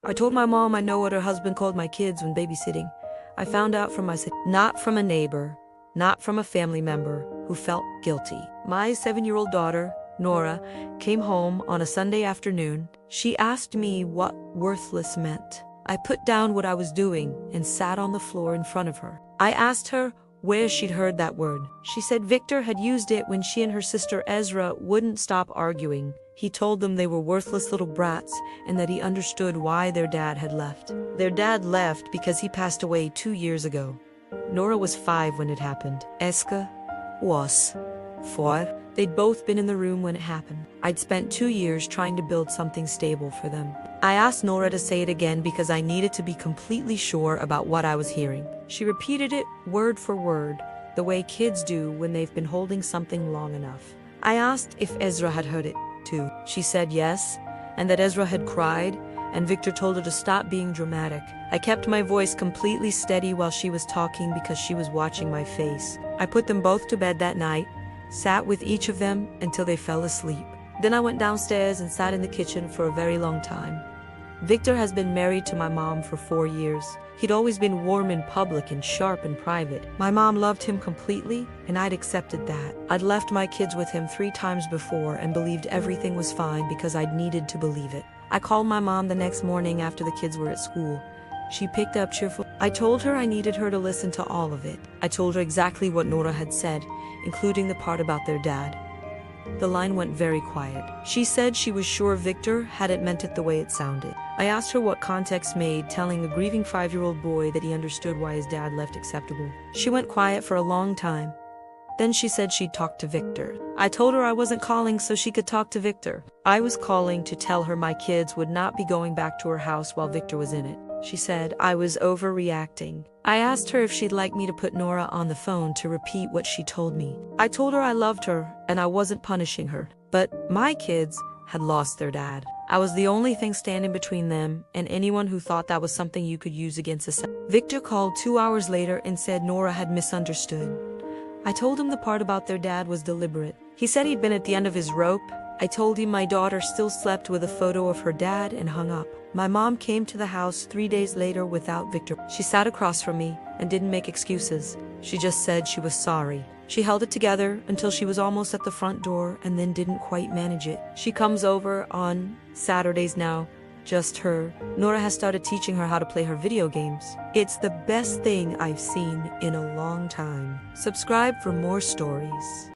I told my mom I know what her husband called my kids when babysitting. I found out from not from a neighbor, not from a family member who felt guilty. My 7-year-old daughter, Nora, came home on a Sunday afternoon. She asked me what worthless meant. I put down what I was doing and sat on the floor in front of her. I asked her where she'd heard that word. She said Victor had used it when she and her sister Ezra wouldn't stop arguing. He told them they were worthless little brats and that he understood why their dad had left. Their dad left because he passed away 2 years ago. Nora was 5 when it happened. Eska was 4. They'd both been in the room when it happened. I'd spent 2 years trying to build something stable for them. I asked Nora to say it again because I needed to be completely sure about what I was hearing. She repeated it word for word, the way kids do when they've been holding something long enough. I asked if Ezra had heard it too. She said yes, and that Ezra had cried, and Victor told her to stop being dramatic. I kept my voice completely steady while she was talking because she was watching my face. I put them both to bed that night, sat with each of them until they fell asleep. Then I went downstairs and sat in the kitchen for a very long time. Victor has been married to my mom for 4 years. He'd always been warm in public and sharp in private. My mom loved him completely, and I'd accepted that. I'd left my kids with him 3 times before and believed everything was fine because I'd needed to believe it. I called my mom the next morning after the kids were at school. She picked up cheerful. I told her I needed her to listen to all of it. I told her exactly what Nora had said, including the part about their dad. The line went very quiet. She said she was sure Victor hadn't meant it the way it sounded. I asked her what context made telling a grieving 5-year-old boy that he understood why his dad left acceptable. She went quiet for a long time. Then she said she'd talk to Victor. I told her I wasn't calling so she could talk to Victor. I was calling to tell her my kids would not be going back to her house while Victor was in it. She said I was overreacting. I asked her if she'd like me to put Nora on the phone to repeat what she told me. I told her I loved her and I wasn't punishing her. But my kids had lost their dad. I was the only thing standing between them and anyone who thought that was something you could use against us. Victor called 2 hours later and said Nora had misunderstood. I told him the part about their dad was deliberate. He said he'd been at the end of his rope. I told him my daughter still slept with a photo of her dad and hung up. My mom came to the house 3 days later without Victor. She sat across from me and didn't make excuses. She just said she was sorry. She held it together until she was almost at the front door and then didn't quite manage it. She comes over on Saturdays now, just her. Nora has started teaching her how to play her video games. It's the best thing I've seen in a long time. Subscribe for more stories.